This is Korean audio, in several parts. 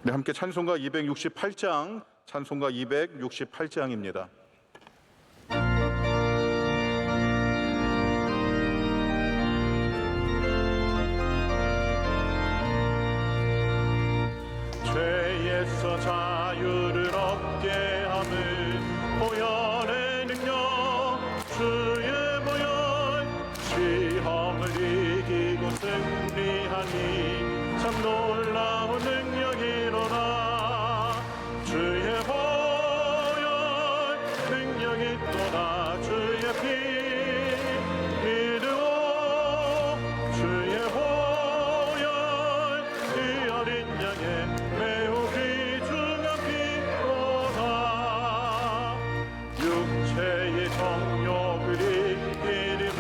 네, 함께 찬송가 268장, 찬송가 268장입니다. 죄에서 자유를 얻게 함을 보혈의 능력 주의 보혈 시험을 이기고 승리하니 참 놀라운 능력이로다. 주의 보혈 능력이 있도다. 주의 피 믿으오. 주의 보혈 이 어린 양의 매우 귀중한 피로다. 육체의 정욕을 이기림을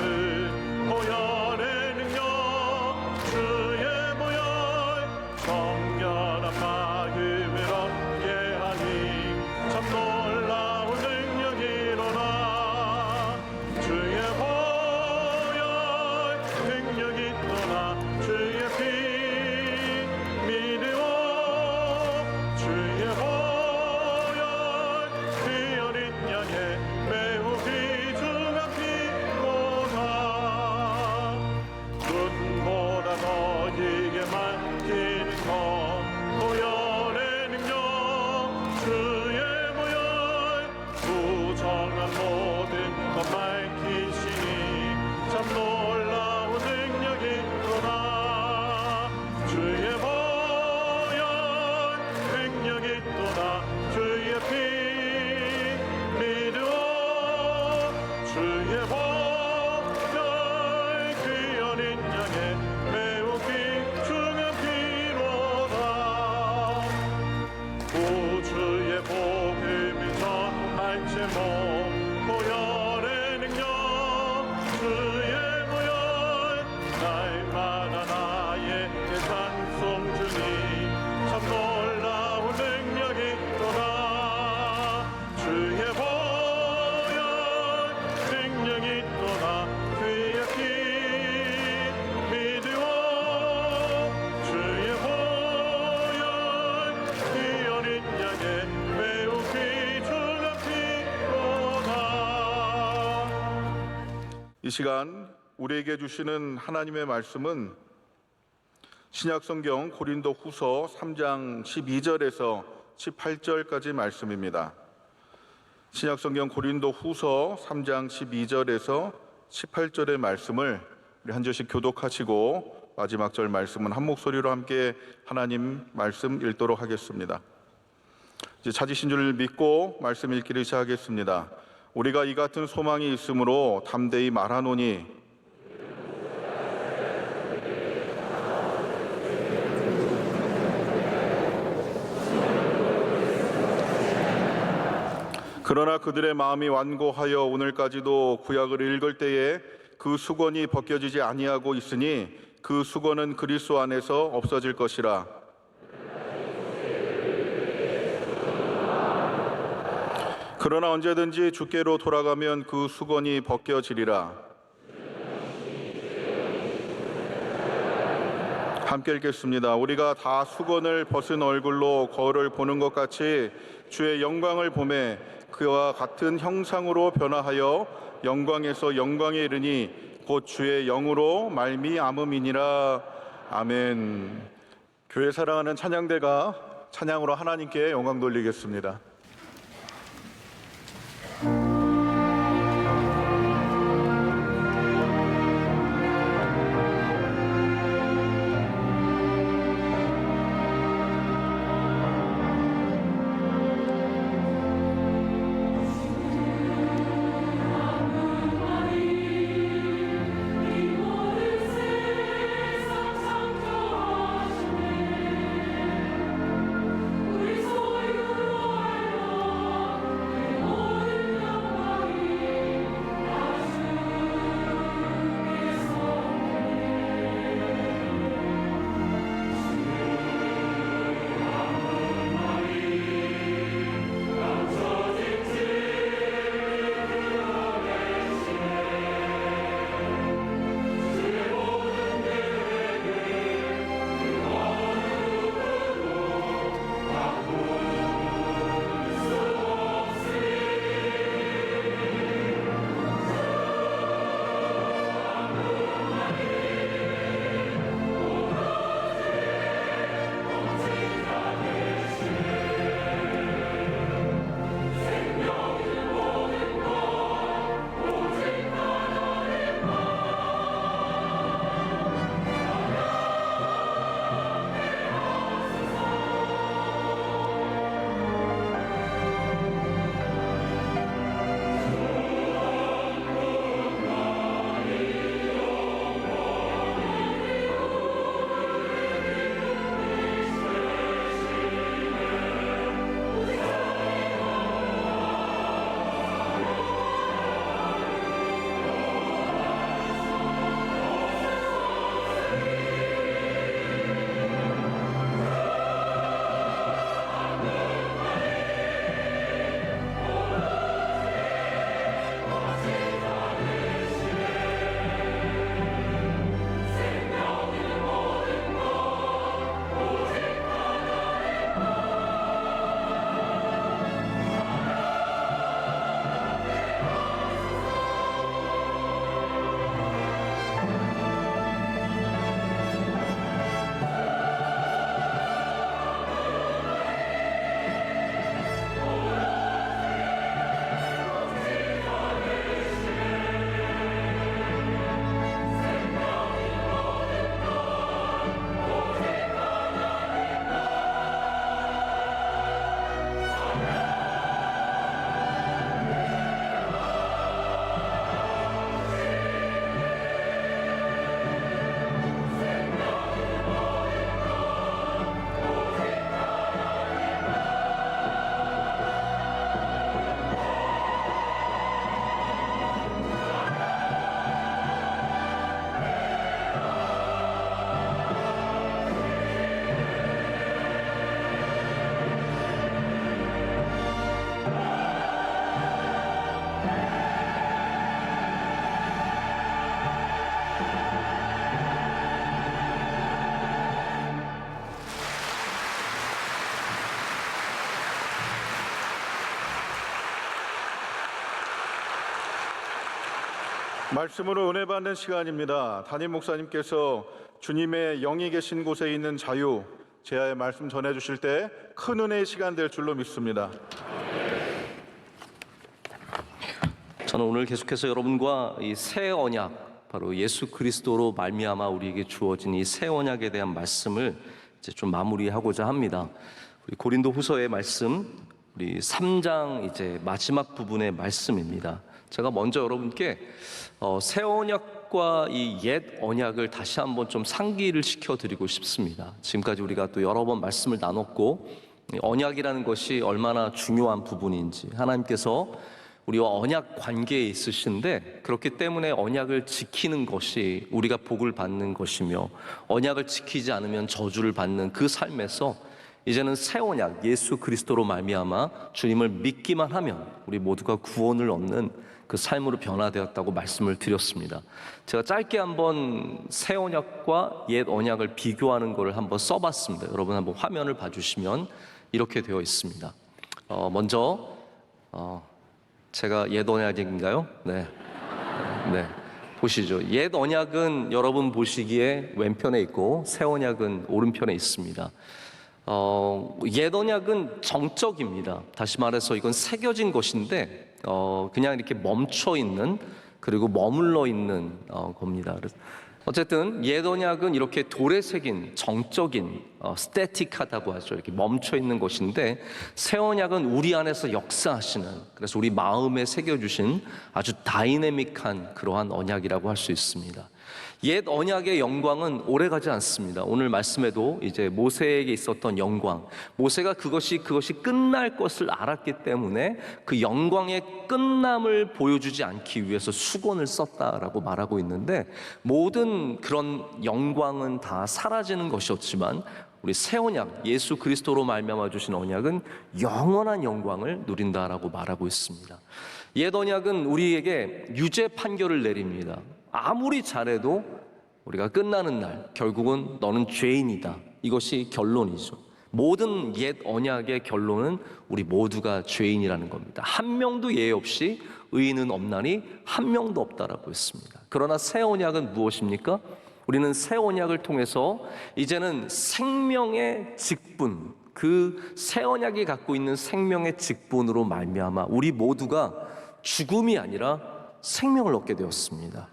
보혈의 능력 주의 보혈 정결한 마음을 얻게 하니 참 놀라운 능력이로다. 주의 보혈 능력이 있도다. 주의 피 믿으오. 주의 보혈 그 어린 양의 매우 귀중한 피로다. 눈보다 너희에게 맡기는 것 보혈의 능력 주의 보혈 부정한 모든 것 밝히시니 참 놀라운 능력이로다. 주의 보혈 능력이 있도다. 주의 피 믿으오. 주의 보혈 그 어린 양의 매우 귀중한 피로다. 우주의 복음을 전할 제목 보혈의 능력 주의 보혈 날마다 나에게 찬송 주니 참 놀라운 능력이로다. 주의 보혈 능력이 있도다. 그의 피 믿으오. 주의 보혈 그 어린 양의 매우 귀중한 피로다. 이 시간 우리에게 주시는 하나님의 말씀은 신약성경 고린도후서 3장 12절에서 18절까지 말씀입니다. 신약성경 고린도후서 3장 12절에서 18절의 말씀을 우리 한 절씩 교독하시고 마지막 절 말씀은 한 목소리로 함께 하나님 말씀 읽도록 하겠습니다. 이제 찾으신 줄 믿고 말씀 읽기를 시작하겠습니다. 우리가 이 같은 소망이 있으므로 담대히 말하노니 그러나 그들의 마음이 완고하여 오늘까지도 구약을 읽을 때에 그 수건이 벗겨지지 아니하고 있으니 그 수건은 그리스도 안에서 없어질 것이라. 그러나 언제든지 주께로 돌아가면 그 수건이 벗겨지리라. 함께 읽겠습니다. 우리가 다 수건을 벗은 얼굴로 거울을 보는 것 같이 주의 영광을 보매 그와 같은 형상으로 변화하여 영광에서 영광에 이르니 곧 주의 영으로 말미암음이니라. 아멘. 교회 사랑하는 찬양대가 찬양으로 하나님께 영광 돌리겠습니다. 우리 소유로 말씀으로 은혜 받는 시간입니다. 담임 목사님께서 주님의 영이 계신 곳에 있는 자유, 제아의 말씀 전해주실 때 큰 은혜의 시간 될 줄로 믿습니다. 저는 오늘 계속해서 여러분과 이 새 언약, 바로 예수 그리스도로 말미암아 우리에게 주어진 이 새 언약에 대한 말씀을 이제 좀 마무리하고자 합니다. 우리 고린도후서의 말씀, 우리 3장 이제 마지막 부분의 말씀입니다. 제가 먼저 여러분께 새 언약과 이 옛 언약을 다시 한번 좀 상기를 시켜드리고 싶습니다. 지금까지 우리가 또 여러 번 말씀을 나눴고, 언약이라는 것이 얼마나 중요한 부분인지, 하나님께서 우리와 언약 관계에 있으신데, 그렇기 때문에 언약을 지키는 것이 우리가 복을 받는 것이며, 언약을 지키지 않으면 저주를 받는 그 삶에서 이제는 새 언약 예수 그리스도로 말미암아 주님을 믿기만 하면 우리 모두가 구원을 얻는 그 삶으로 변화되었다고 말씀을 드렸습니다. 제가 짧게 한번 새 언약과 옛 언약을 비교하는 것을 한번 써봤습니다. 여러분 한번 화면을 봐주시면 이렇게 되어 있습니다. 먼저 제가 옛 언약인가요? 네. 보시죠. 옛 언약은 여러분 보시기에 왼편에 있고 새 언약은 오른편에 있습니다. 옛 언약은 정적입니다. 다시 말해서 이건 새겨진 것인데 그냥 이렇게 멈춰 있는, 그리고 머물러 있는 겁니다. 그래서 어쨌든 옛 언약은 이렇게 돌에 새긴 정적인, 스태틱하다고 하죠. 이렇게 멈춰 있는 것인데, 새 언약은 우리 안에서 역사하시는, 그래서 우리 마음에 새겨주신 아주 다이내믹한 그러한 언약이라고 할 수 있습니다. 옛 언약의 영광은 오래가지 않습니다. 오늘 말씀에도 이제 모세에게 있었던 영광, 모세가 그것이 끝날 것을 알았기 때문에 그 영광의 끝남을 보여주지 않기 위해서 수건을 썼다라고 말하고 있는데, 모든 그런 영광은 다 사라지는 것이었지만 우리 새 언약 예수 그리스도로 말미암아 주신 언약은 영원한 영광을 누린다라고 말하고 있습니다. 옛 언약은 우리에게 유죄 판결을 내립니다. 아무리 잘해도 우리가 끝나는 날 결국은 너는 죄인이다, 이것이 결론이죠. 모든 옛 언약의 결론은 우리 모두가 죄인이라는 겁니다. 한 명도 예외 없이 의인은 없나니 한 명도 없다라고 했습니다. 그러나 새 언약은 무엇입니까? 우리는 새 언약을 통해서 이제는 생명의 직분, 그 새 언약이 갖고 있는 생명의 직분으로 말미암아 우리 모두가 죽음이 아니라 생명을 얻게 되었습니다.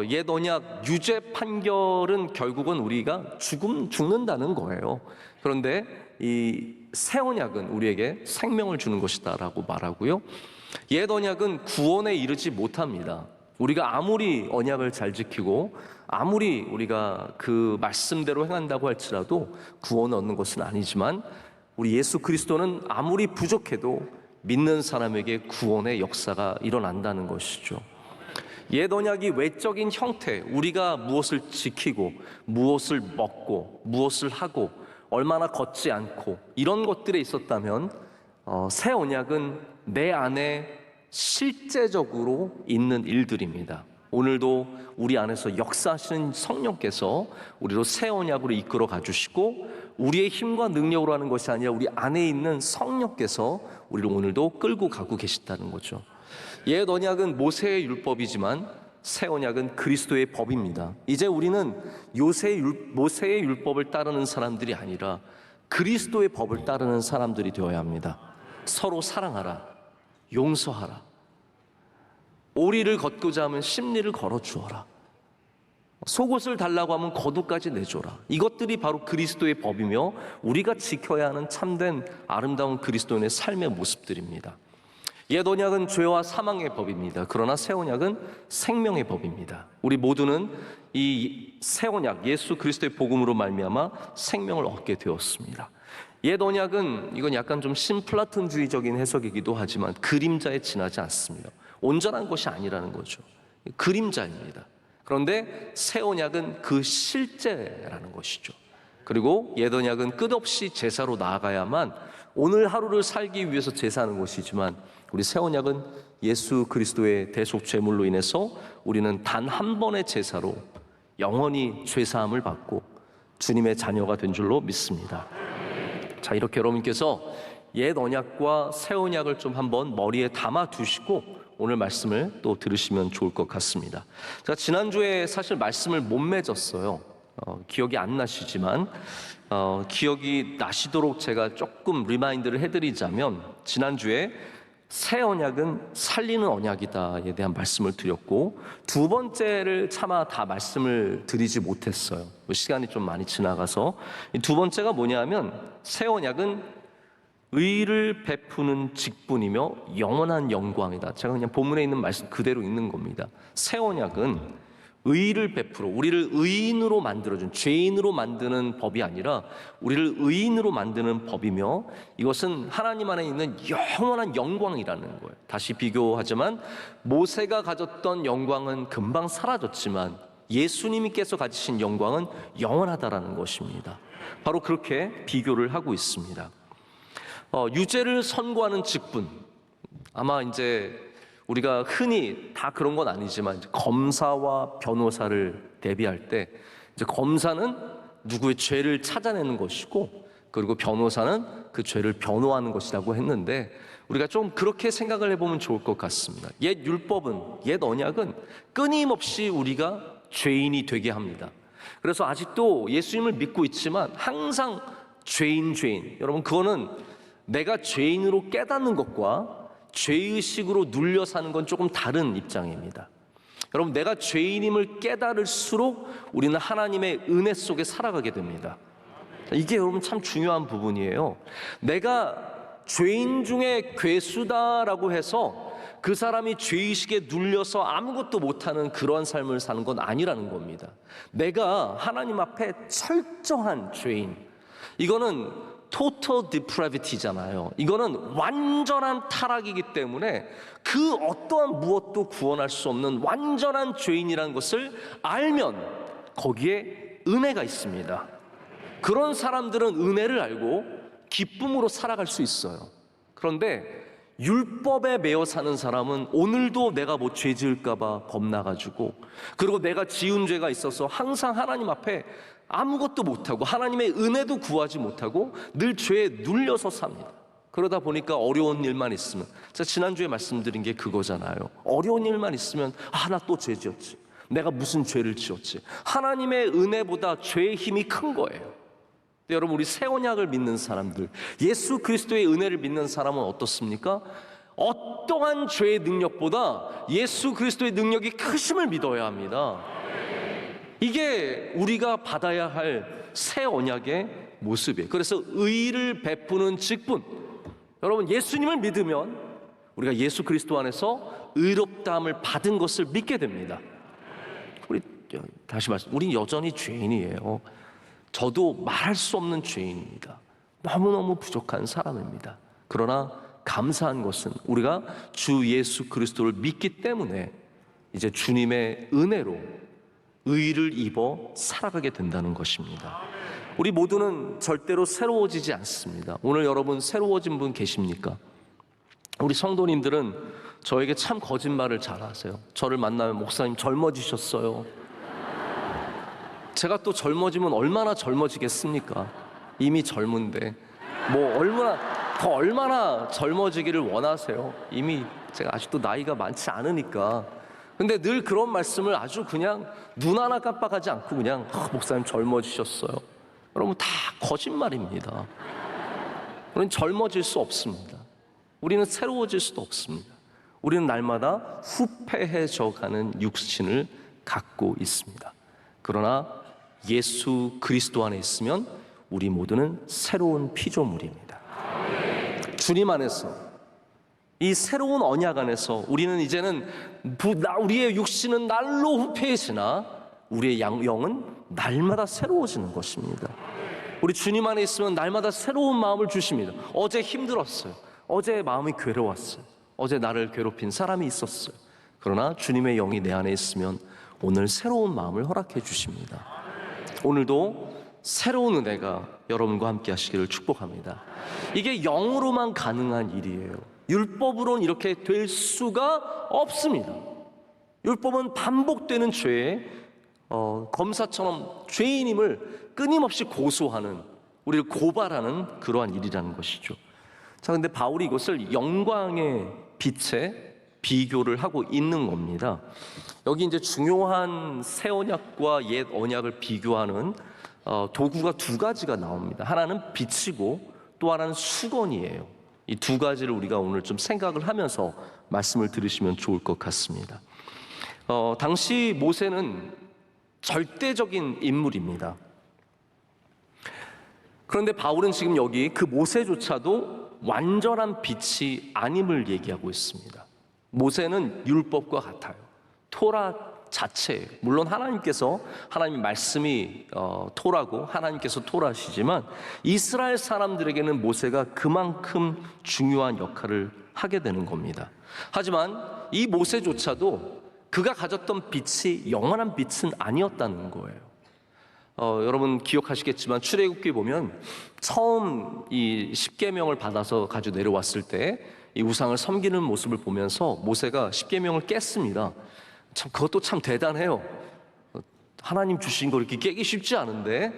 옛 언약 유죄 판결은 결국은 우리가 죽는다는 거예요. 그런데 이 새 언약은 우리에게 생명을 주는 것이다라고 말하고요. 옛 언약은 구원에 이르지 못합니다. 우리가 아무리 언약을 잘 지키고 아무리 우리가 그 말씀대로 행한다고 할지라도 구원을 얻는 것은 아니지만, 우리 예수 그리스도는 아무리 부족해도 믿는 사람에게 구원의 역사가 일어난다는 것이죠. 옛 언약이 외적인 형태, 우리가 무엇을 지키고 무엇을 먹고 무엇을 하고 얼마나 걷지 않고 이런 것들에 있었다면, 새 언약은 내 안에 실제적으로 있는 일들입니다. 오늘도 우리 안에서 역사하시는 성령께서 우리로 새 언약으로 이끌어 가주시고, 우리의 힘과 능력으로 하는 것이 아니라 우리 안에 있는 성령께서 우리를 오늘도 끌고 가고 계시다는 거죠. 옛 언약은 모세의 율법이지만 새 언약은 그리스도의 법입니다. 이제 우리는 모세의 율법을 따르는 사람들이 아니라 그리스도의 법을 따르는 사람들이 되어야 합니다. 서로 사랑하라, 용서하라, 오리를 걷고자 하면 십리를 걸어주어라, 속옷을 달라고 하면 겉옷까지 내줘라. 이것들이 바로 그리스도의 법이며 우리가 지켜야 하는 참된 아름다운 그리스도인의 삶의 모습들입니다. 옛 언약은 죄와 사망의 법입니다. 그러나 새 언약은 생명의 법입니다. 우리 모두는 이 새 언약 예수 그리스도의 복음으로 말미암아 생명을 얻게 되었습니다. 옛 언약은 이건 약간 좀 신플라톤주의적인 해석이기도 하지만 그림자에 지나지 않습니다. 온전한 것이 아니라는 거죠. 그림자입니다. 그런데 새 언약은 그 실제라는 것이죠. 그리고 옛 언약은 끝없이 제사로 나아가야만 오늘 하루를 살기 위해서 제사하는 것이지만, 우리 새 언약은 예수 그리스도의 대속 제물로 인해서 우리는 단 한 번의 제사로 영원히 죄사함을 받고 주님의 자녀가 된 줄로 믿습니다. 자, 이렇게 여러분께서 옛 언약과 새 언약을 좀 한번 머리에 담아 두시고 오늘 말씀을 또 들으시면 좋을 것 같습니다. 제가 지난주에 사실 말씀을 못 맺었어요. 기억이 안 나시지만 기억이 나시도록 제가 조금 리마인드를 해드리자면, 지난주에 새 언약은 살리는 언약이다에 대한 말씀을 드렸고, 두 번째를 차마 다 말씀을 드리지 못했어요. 시간이 좀 많이 지나가서. 이 두 번째가 뭐냐면, 새 언약은 의를 베푸는 직분이며 영원한 영광이다. 제가 그냥 본문에 있는 말씀 그대로 읽는 겁니다. 새 언약은 의를 베풀어 우리를 의인으로 만들어준, 죄인으로 만드는 법이 아니라 우리를 의인으로 만드는 법이며, 이것은 하나님 안에 있는 영원한 영광이라는 거예요. 다시 비교하지만 모세가 가졌던 영광은 금방 사라졌지만 예수님께서 가지신 영광은 영원하다라는 것입니다. 바로 그렇게 비교를 하고 있습니다. 유죄를 선고하는 직분, 아마 이제 우리가 흔히 다 그런 건 아니지만 검사와 변호사를 대비할 때, 이제 검사는 누구의 죄를 찾아내는 것이고, 그리고 변호사는 그 죄를 변호하는 것이라고 했는데, 우리가 좀 그렇게 생각을 해보면 좋을 것 같습니다. 옛 율법은, 옛 언약은 끊임없이 우리가 죄인이 되게 합니다. 그래서 아직도 예수님을 믿고 있지만 항상 죄인. 여러분, 그거는 내가 죄인으로 깨닫는 것과 죄의식으로 눌려 사는 건 조금 다른 입장입니다. 여러분, 내가 죄인임을 깨달을수록 우리는 하나님의 은혜 속에 살아가게 됩니다. 이게 여러분 참 중요한 부분이에요. 내가 죄인 중에 괴수다라고 해서 그 사람이 죄의식에 눌려서 아무것도 못하는 그런 삶을 사는 건 아니라는 겁니다. 내가 하나님 앞에 철저한 죄인, 이거는 total depravity잖아요. 이거는 완전한 타락이기 때문에 그 어떠한 무엇도 구원할 수 없는 완전한 죄인이라는 것을 알면 거기에 은혜가 있습니다. 그런 사람들은 은혜를 알고 기쁨으로 살아갈 수 있어요. 그런데 율법에 매여 사는 사람은 오늘도 내가 뭐 죄 지을까 봐 겁나가지고, 그리고 내가 지은 죄가 있어서 항상 하나님 앞에 아무것도 못하고 하나님의 은혜도 구하지 못하고 늘 죄에 눌려서 삽니다. 그러다 보니까 어려운 일만 있으면, 제가 지난주에 말씀드린 게 그거잖아요. 어려운 일만 있으면 나 또 죄 지었지, 내가 무슨 죄를 지었지. 하나님의 은혜보다 죄의 힘이 큰 거예요. 근데 여러분, 우리 새 언약을 믿는 사람들, 예수 그리스도의 은혜를 믿는 사람은 어떻습니까? 어떠한 죄의 능력보다 예수 그리스도의 능력이 크심을 믿어야 합니다. 이게 우리가 받아야 할 새 언약의 모습이에요. 그래서 의를 베푸는 직분, 여러분, 예수님을 믿으면 우리가 예수 그리스도 안에서 의롭다함을 받은 것을 믿게 됩니다. 우리 다시 말씀, 우리 여전히 죄인이에요. 저도 말할 수 없는 죄인입니다. 너무너무 부족한 사람입니다. 그러나 감사한 것은 우리가 주 예수 그리스도를 믿기 때문에 이제 주님의 은혜로 의를 입어 살아가게 된다는 것입니다. 우리 모두는 절대로 새로워지지 않습니다. 오늘 여러분 새로워진 분 계십니까? 우리 성도님들은 저에게 참 거짓말을 잘하세요. 저를 만나면 목사님 젊어지셨어요. 제가 또 젊어지면 얼마나 젊어지겠습니까? 이미 젊은데 뭐 얼마나 젊어지기를 원하세요? 이미 제가 아직도 나이가 많지 않으니까. 근데 늘 그런 말씀을 아주 그냥 눈 하나 깜빡하지 않고 그냥 목사님 젊어지셨어요. 여러분, 다 거짓말입니다. 우리는 젊어질 수 없습니다. 우리는 새로워질 수도 없습니다. 우리는 날마다 후패해져 가는 육신을 갖고 있습니다. 그러나 예수 그리스도 안에 있으면 우리 모두는 새로운 피조물입니다. 주님 안에서, 이 새로운 언약 안에서 우리는 이제는 우리의 육신은 날로 후패해지나 우리의 영은 날마다 새로워지는 것입니다. 우리 주님 안에 있으면 날마다 새로운 마음을 주십니다. 어제 힘들었어요. 어제 마음이 괴로웠어요. 어제 나를 괴롭힌 사람이 있었어요. 그러나 주님의 영이 내 안에 있으면 오늘 새로운 마음을 허락해 주십니다. 오늘도 새로운 은혜가 여러분과 함께 하시기를 축복합니다. 이게 영으로만 가능한 일이에요. 율법으로는 이렇게 될 수가 없습니다. 율법은 반복되는 죄에 검사처럼 죄인임을 끊임없이 고소하는, 우리를 고발하는 그러한 일이라는 것이죠. 자, 근데 바울이 이것을 영광의 빛에 비교를 하고 있는 겁니다. 여기 이제 중요한 새 언약과 옛 언약을 비교하는 도구가 두 가지가 나옵니다. 하나는 빛이고 또 하나는 수건이에요. 이 두 가지를 우리가 오늘 좀 생각을 하면서 말씀을 들으시면 좋을 것 같습니다. 당시 모세는 절대적인 인물입니다. 그런데 바울은 지금 여기 그 모세조차도 완전한 빛이 아님을 얘기하고 있습니다. 모세는 율법과 같아요. 토라 자체예요. 물론 하나님의 말씀이 토라고 하나님께서 토라시지만 이스라엘 사람들에게는 모세가 그만큼 중요한 역할을 하게 되는 겁니다. 하지만 이 모세조차도 그가 가졌던 빛이 영원한 빛은 아니었다는 거예요. 여러분 기억하시겠지만 출애굽기에 보면 처음 이 십계명을 받아서 가지고 내려왔을 때 이 우상을 섬기는 모습을 보면서 모세가 십계명을 깼습니다. 참 그것도 참 대단해요. 하나님 주신 거 이렇게 깨기 쉽지 않은데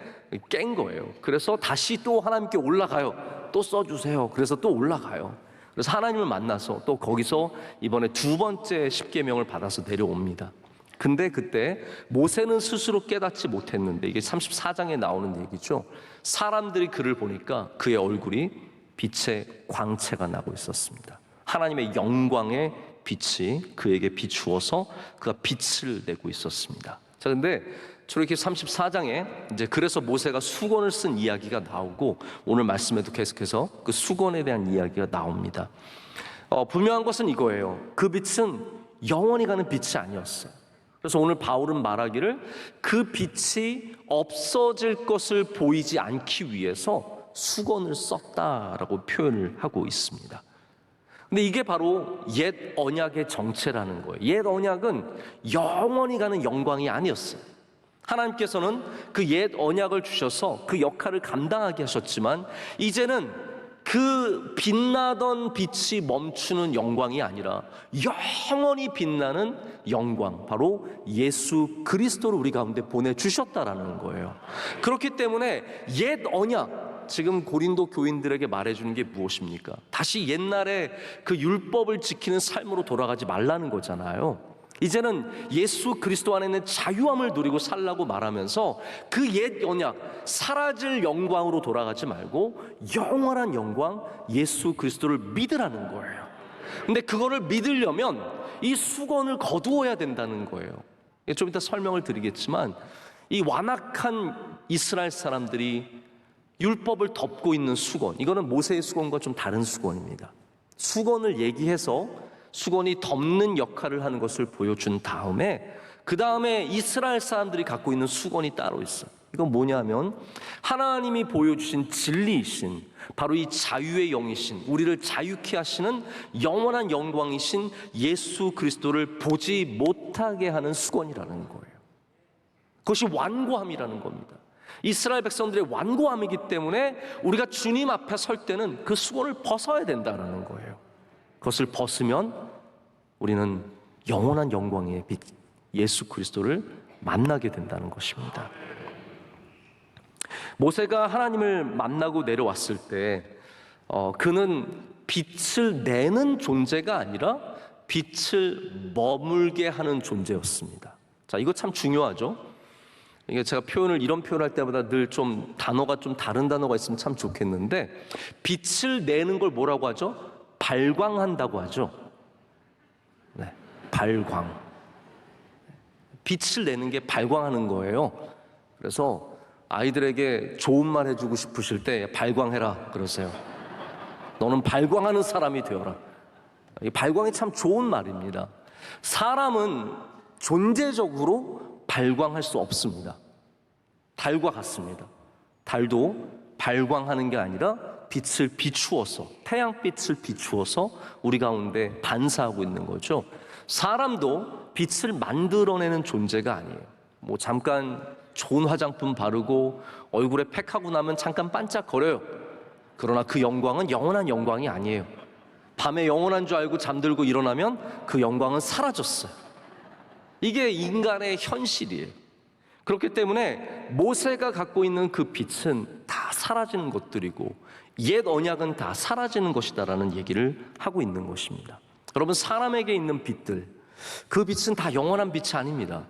깬 거예요. 그래서 다시 또 하나님께 올라가요. 또 써주세요. 그래서 또 올라가요. 그래서 하나님을 만나서 또 거기서 이번에 두 번째 십계명을 받아서 내려옵니다. 근데 그때 모세는 스스로 깨닫지 못했는데 이게 34장에 나오는 얘기죠. 사람들이 그를 보니까 그의 얼굴이 빛의 광채가 나고 있었습니다. 하나님의 영광의 빛이 그에게 비추어서 그가 빛을 내고 있었습니다. 자, 근데 출애굽기 34장에 이제 그래서 모세가 수건을 쓴 이야기가 나오고 오늘 말씀에도 계속해서 그 수건에 대한 이야기가 나옵니다. 분명한 것은 이거예요. 그 빛은 영원히 가는 빛이 아니었어요. 그래서 오늘 바울은 말하기를 그 빛이 없어질 것을 보이지 않기 위해서 수건을 썼다라고 표현을 하고 있습니다. 근데 이게 바로 옛 언약의 정체라는 거예요. 옛 언약은 영원히 가는 영광이 아니었어요. 하나님께서는 그 옛 언약을 주셔서 그 역할을 감당하게 하셨지만 이제는 그 빛나던 빛이 멈추는 영광이 아니라 영원히 빛나는 영광, 바로 예수 그리스도를 우리 가운데 보내주셨다라는 거예요. 그렇기 때문에 옛 언약, 지금 고린도 교인들에게 말해주는 게 무엇입니까? 다시 옛날에 그 율법을 지키는 삶으로 돌아가지 말라는 거잖아요. 이제는 예수 그리스도 안에 있는 자유함을 누리고 살라고 말하면서 그 옛 언약, 사라질 영광으로 돌아가지 말고 영원한 영광, 예수 그리스도를 믿으라는 거예요. 근데 그거를 믿으려면 이 수건을 거두어야 된다는 거예요. 좀 이따 설명을 드리겠지만 이 완악한 이스라엘 사람들이 율법을 덮고 있는 수건, 이거는 모세의 수건과 좀 다른 수건입니다. 수건을 얘기해서 수건이 덮는 역할을 하는 것을 보여준 다음에 그 다음에 이스라엘 사람들이 갖고 있는 수건이 따로 있어요. 이건 뭐냐면 하나님이 보여주신 진리이신, 바로 이 자유의 영이신, 우리를 자유케 하시는 영원한 영광이신 예수 그리스도를 보지 못하게 하는 수건이라는 거예요. 그것이 완고함이라는 겁니다. 이스라엘 백성들의 완고함이기 때문에 우리가 주님 앞에 설 때는 그 수건을 벗어야 된다는 거예요. 그것을 벗으면 우리는 영원한 영광의 빛 예수 그리스도를 만나게 된다는 것입니다. 모세가 하나님을 만나고 내려왔을 때 그는 빛을 내는 존재가 아니라 빛을 머물게 하는 존재였습니다. 자, 이거 참 중요하죠. 이게 제가 이런 표현할 때마다 늘 좀 단어가 좀 다른 단어가 있으면 참 좋겠는데, 빛을 내는 걸 뭐라고 하죠? 발광한다고 하죠. 네, 발광. 빛을 내는 게 발광하는 거예요. 그래서 아이들에게 좋은 말 해주고 싶으실 때 발광해라 그러세요. 너는 발광하는 사람이 되어라. 이 발광이 참 좋은 말입니다. 사람은 존재적으로 발광할 수 없습니다. 달과 같습니다. 달도 발광하는 게 아니라 빛을 비추어서, 태양빛을 비추어서 우리 가운데 반사하고 있는 거죠. 사람도 빛을 만들어내는 존재가 아니에요. 뭐 잠깐 좋은 화장품 바르고 얼굴에 팩하고 나면 잠깐 반짝거려요. 그러나 그 영광은 영원한 영광이 아니에요. 밤에 영원한 줄 알고 잠들고 일어나면 그 영광은 사라졌어요. 이게 인간의 현실이에요. 그렇기 때문에 모세가 갖고 있는 그 빛은 다 사라지는 것들이고 옛 언약은 다 사라지는 것이다라는 얘기를 하고 있는 것입니다. 여러분, 사람에게 있는 빛들, 그 빛은 다 영원한 빛이 아닙니다.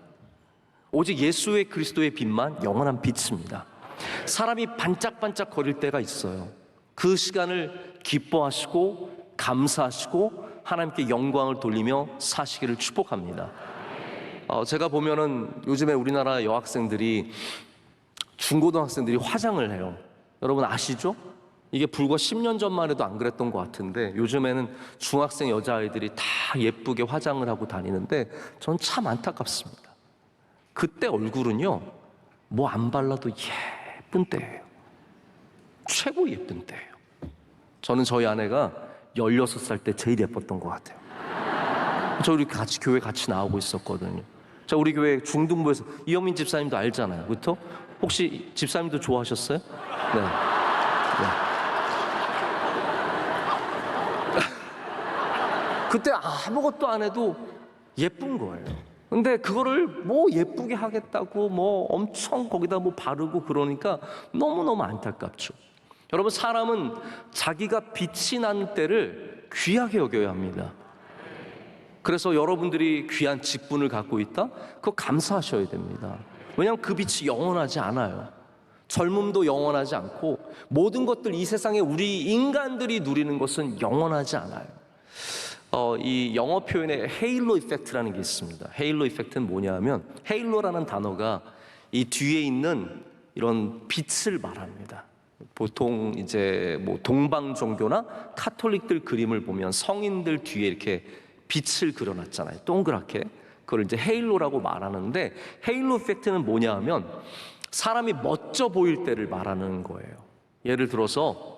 오직 예수의 그리스도의 빛만 영원한 빛입니다. 사람이 반짝반짝 거릴 때가 있어요. 그 시간을 기뻐하시고 감사하시고 하나님께 영광을 돌리며 사시기를 축복합니다. 제가 보면은 요즘에 우리나라 여학생들이, 중고등학생들이 화장을 해요. 여러분 아시죠? 이게 불과 10년 전만 해도 안 그랬던 것 같은데 요즘에는 중학생 여자아이들이 다 예쁘게 화장을 하고 다니는데 전 참 안타깝습니다. 그때 얼굴은요, 뭐 안 발라도 예쁜 때예요. 최고 예쁜 때예요. 저는 저희 아내가 16살 때 제일 예뻤던 것 같아요. 저 우리 같이 교회 같이 나오고 있었거든요. 자, 우리 교회 중등부에서 이영민 집사님도 알잖아요. 그렇죠? 혹시 집사님도 좋아하셨어요? 네. 그때 아무것도 안 해도 예쁜 거예요. 근데 그거를 뭐 예쁘게 하겠다고 뭐 엄청 거기다 뭐 바르고 그러니까 너무너무 안타깝죠. 여러분, 사람은 자기가 빛이 나는 때를 귀하게 여겨야 합니다. 그래서 여러분들이 귀한 직분을 갖고 있다? 그거 감사하셔야 됩니다. 왜냐하면 그 빛이 영원하지 않아요. 젊음도 영원하지 않고 모든 것들, 이 세상에 우리 인간들이 누리는 것은 영원하지 않아요. 이 영어 표현에 헤일로 이펙트라는 게 있습니다. 헤일로 이펙트는 뭐냐면, 헤일로라는 단어가 이 뒤에 있는 이런 빛을 말합니다. 보통 이제 뭐 동방 종교나 카톨릭들 그림을 보면 성인들 뒤에 이렇게 빛을 그려놨잖아요. 동그랗게. 그걸 이제 헤일로라고 말하는데, 헤일로 이펙트는 뭐냐 하면 사람이 멋져 보일 때를 말하는 거예요. 예를 들어서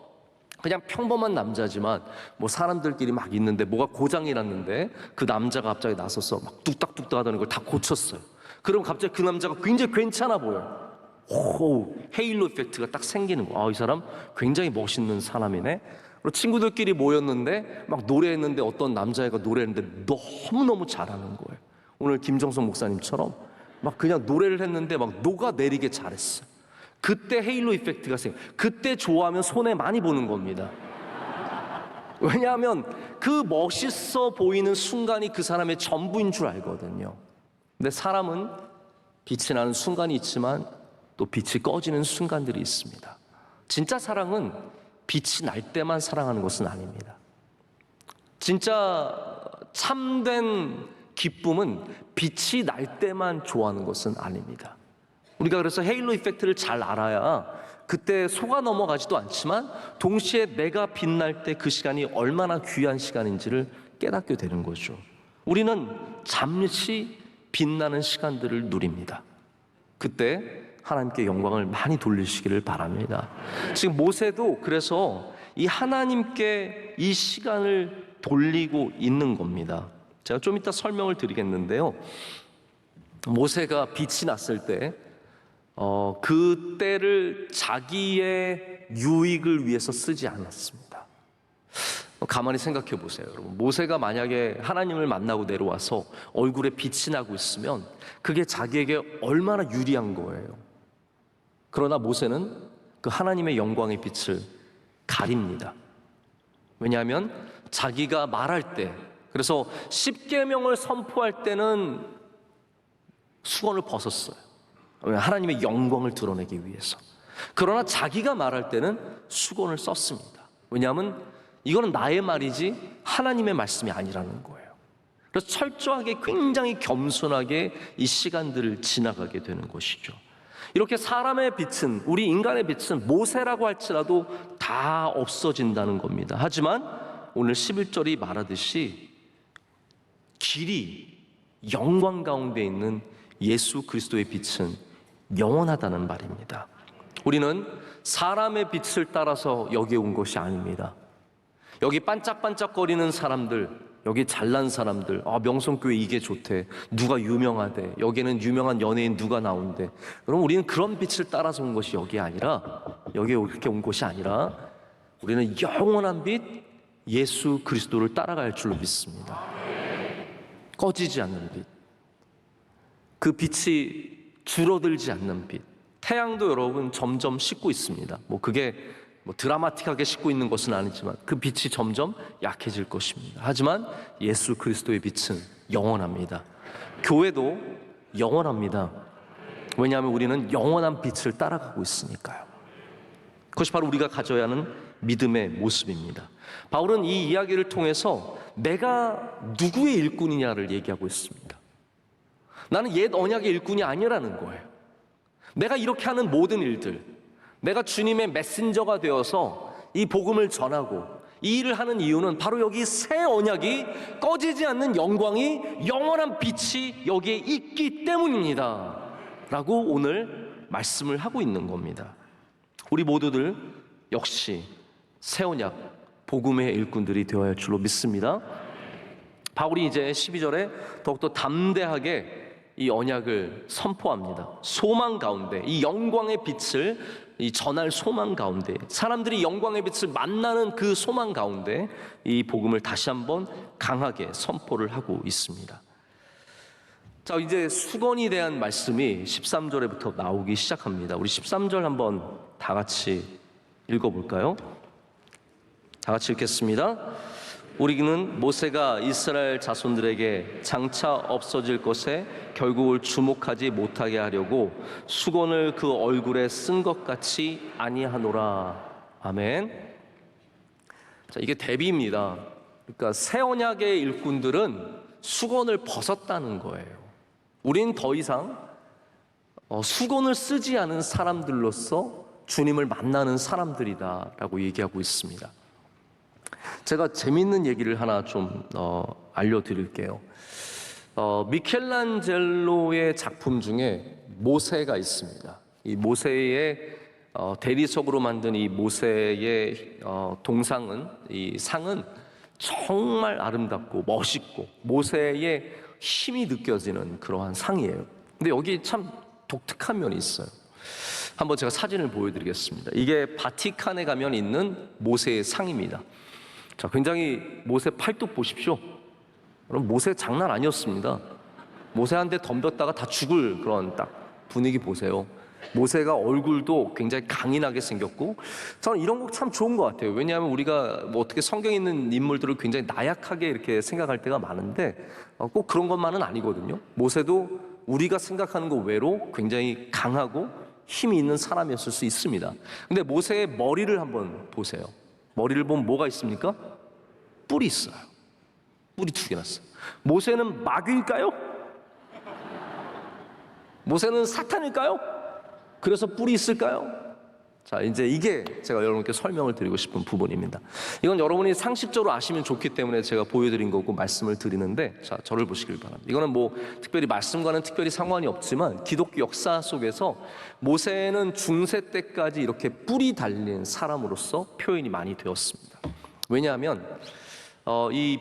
그냥 평범한 남자지만 뭐 사람들끼리 막 있는데 뭐가 고장이 났는데 그 남자가 갑자기 나서서 막 뚝딱뚝딱 하던 걸 다 고쳤어요. 그럼 갑자기 그 남자가 굉장히 괜찮아 보여요. 오, 헤일로 이펙트가 딱 생기는 거야. 이 사람 굉장히 멋있는 사람이네. 그리고 친구들끼리 모였는데 막 노래했는데 어떤 남자애가 노래했는데 너무너무 잘하는 거예요. 오늘 김정성 목사님처럼 막 그냥 노래를 했는데 막 녹아내리게 잘했어요. 그때 헤일로 이펙트가 생겨요. 그때 좋아하면 손해 많이 보는 겁니다. 왜냐하면 그 멋있어 보이는 순간이 그 사람의 전부인 줄 알거든요. 근데 사람은 빛이 나는 순간이 있지만 또 빛이 꺼지는 순간들이 있습니다. 진짜 사랑은 빛이 날 때만 사랑하는 것은 아닙니다. 진짜 참된 기쁨은 빛이 날 때만 좋아하는 것은 아닙니다. 우리가 그래서 헤일로 이펙트를 잘 알아야 그때 속아 넘어가지도 않지만 동시에 내가 빛날 때 그 시간이 얼마나 귀한 시간인지를 깨닫게 되는 거죠. 우리는 잠시 빛나는 시간들을 누립니다. 그때 하나님께 영광을 많이 돌리시기를 바랍니다. 지금 모세도 그래서 이 하나님께 이 시간을 돌리고 있는 겁니다. 제가 좀 이따 설명을 드리겠는데요. 모세가 빛이 났을 때 그때를 자기의 유익을 위해서 쓰지 않았습니다. 가만히 생각해 보세요, 여러분. 모세가 만약에 하나님을 만나고 내려와서 얼굴에 빛이 나고 있으면 그게 자기에게 얼마나 유리한 거예요. 그러나 모세는 그 하나님의 영광의 빛을 가립니다. 왜냐하면 자기가 말할 때, 그래서 십계명을 선포할 때는 수건을 벗었어요. 하나님의 영광을 드러내기 위해서. 그러나 자기가 말할 때는 수건을 썼습니다. 왜냐하면 이거는 나의 말이지 하나님의 말씀이 아니라는 거예요. 그래서 철저하게, 굉장히 겸손하게 이 시간들을 지나가게 되는 것이죠. 이렇게 사람의 빛은, 우리 인간의 빛은 모세라고 할지라도 다 없어진다는 겁니다. 하지만 오늘 11절이 말하듯이 길이, 영광 가운데 있는 예수 그리스도의 빛은 영원하다는 말입니다. 우리는 사람의 빛을 따라서 여기 온 것이 아닙니다. 여기 반짝반짝거리는 사람들, 여기 잘난 사람들, 명성교회 이게 좋대, 누가 유명하대, 여기는 유명한 연예인 누가 나온대. 그럼 우리는 그런 빛을 따라서 온 것이 여기 아니라, 여기 이렇게 온 것이 아니라 우리는 영원한 빛 예수 그리스도를 따라갈 줄로 믿습니다. 꺼지지 않는 빛, 그 빛이 줄어들지 않는 빛. 태양도 여러분 점점 식고 있습니다. 그게 뭐 드라마틱하게 싣고 있는 것은 아니지만 그 빛이 점점 약해질 것입니다. 하지만 예수 그리스도의 빛은 영원합니다. 교회도 영원합니다. 왜냐하면 우리는 영원한 빛을 따라가고 있으니까요. 그것이 바로 우리가 가져야 하는 믿음의 모습입니다. 바울은 이 이야기를 통해서 내가 누구의 일꾼이냐를 얘기하고 있습니다. 나는 옛 언약의 일꾼이 아니라는 거예요. 내가 이렇게 하는 모든 일들, 내가 주님의 메신저가 되어서 이 복음을 전하고 이 일을 하는 이유는 바로 여기 새 언약이 꺼지지 않는 영광이, 영원한 빛이 여기에 있기 때문입니다 라고 오늘 말씀을 하고 있는 겁니다. 우리 모두들 역시 새 언약 복음의 일꾼들이 되어야 할 줄로 믿습니다. 바울이 이제 12절에 더욱더 담대하게 이 언약을 선포합니다. 소망 가운데, 이 영광의 빛을 이 전할 소망 가운데, 사람들이 영광의 빛을 만나는 그 소망 가운데 이 복음을 다시 한번 강하게 선포를 하고 있습니다. 자, 이제 수건에 대한 말씀이 13절에부터 나오기 시작합니다. 우리 13절 한번 다 같이 읽어볼까요? 다 같이 읽겠습니다. 우리는 모세가 이스라엘 자손들에게 장차 없어질 것에 결국을 주목하지 못하게 하려고 수건을 그 얼굴에 쓴 것 같이 아니하노라. 아멘. 자, 이게 대비입니다. 그러니까 새 언약의 일꾼들은 수건을 벗었다는 거예요. 우린 더 이상 수건을 쓰지 않은 사람들로서 주님을 만나는 사람들이다라고 얘기하고 있습니다. 제가 재밌는 얘기를 하나 좀 알려드릴게요. 미켈란젤로의 작품 중에 모세가 있습니다. 이 모세의 대리석으로 만든 이 모세의 동상은, 이 상은 정말 아름답고 멋있고 모세의 힘이 느껴지는 그러한 상이에요. 근데 여기 참 독특한 면이 있어요. 한번 제가 사진을 보여드리겠습니다. 이게 바티칸에 가면 있는 모세의 상입니다. 자, 굉장히 모세 팔뚝 보십시오. 그럼 모세 장난 아니었습니다. 모세한테 덤볐다가 다 죽을 그런 딱 분위기 보세요. 모세가 얼굴도 굉장히 강인하게 생겼고, 저는 이런 거 참 좋은 것 같아요. 왜냐하면 우리가 뭐 어떻게 성경에 있는 인물들을 굉장히 나약하게 이렇게 생각할 때가 많은데 꼭 그런 것만은 아니거든요. 모세도 우리가 생각하는 것 외로 굉장히 강하고 힘이 있는 사람이었을 수 있습니다. 근데 모세의 머리를 한번 보세요. 머리를 보면 뭐가 있습니까? 뿔이 있어요. 뿔이 2개나 있어요. 모세는 마귀일까요? 모세는 사탄일까요? 그래서 뿔이 있을까요? 자, 이제 이게 제가 여러분께 설명을 드리고 싶은 부분입니다. 이건 여러분이 상식적으로 아시면 좋기 때문에 제가 보여드린 거고 말씀을 드리는데, 자, 저를 보시길 바랍니다. 이거는 뭐 특별히 말씀과는 특별히 상관이 없지만 기독교 역사 속에서 모세는 중세 때까지 이렇게 뿔이 달린 사람으로서 표현이 많이 되었습니다. 왜냐하면 이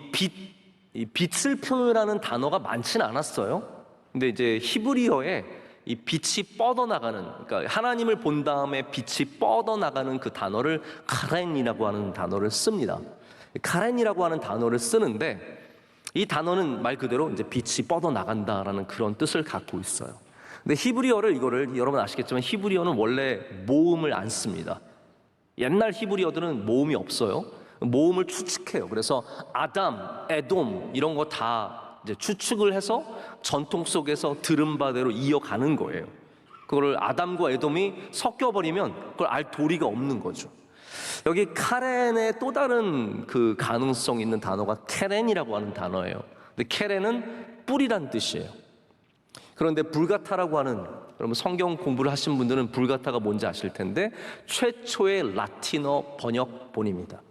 빛을 표현하는 단어가 많지는 않았어요. 근데 이제 히브리어에 이 빛이 뻗어나가는, 그러니까 하나님을 본 다음에 빛이 뻗어나가는 그 단어를 카렌이라고 하는 단어를 씁니다. 카렌이라고 하는 단어를 쓰는데 이 단어는 말 그대로 이제 빛이 뻗어나간다라는 그런 뜻을 갖고 있어요. 근데 히브리어를, 이거를 여러분 아시겠지만 히브리어는 원래 모음을 안 씁니다. 옛날 히브리어들은 모음이 없어요. 모음을 추측해요. 그래서 아담, 에돔 이런 거 다 이제 추측을 해서 전통 속에서 들은 바대로 이어가는 거예요. 그거를 아담과 에돔이 섞여버리면 그걸 알 도리가 없는 거죠. 여기 카렌의 또 다른 그 가능성 있는 단어가 케렌이라고 하는 단어예요. 근데 케렌은 뿔이란 뜻이에요. 그런데 불가타라고 하는, 여러분 성경 공부를 하신 분들은 불가타가 뭔지 아실 텐데 최초의 라틴어 번역본입니다.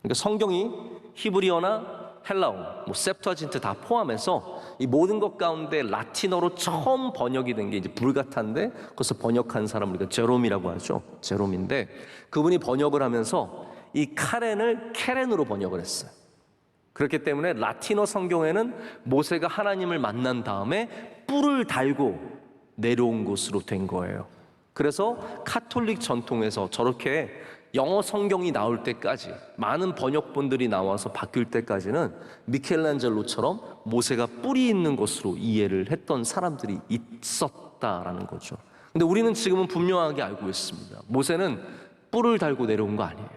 그러니까 성경이 히브리어나 헬라어, 뭐 셉투아진트 다 포함해서 이 모든 것 가운데 라틴어로 처음 번역이 된 게 이제 불가타인데, 그래서 번역한 사람 우리가 제롬이라고 하죠. 제롬인데 그분이 번역을 하면서 이 카렌을 케렌으로 번역을 했어요. 그렇기 때문에 라틴어 성경에는 모세가 하나님을 만난 다음에 뿔을 달고 내려온 것으로 된 거예요. 그래서 카톨릭 전통에서 저렇게 영어 성경이 나올 때까지, 많은 번역본들이 나와서 바뀔 때까지는 미켈란젤로처럼 모세가 뿔이 있는 것으로 이해를 했던 사람들이 있었다라는 거죠. 근데 우리는 지금은 분명하게 알고 있습니다. 모세는 뿔을 달고 내려온 거 아니에요.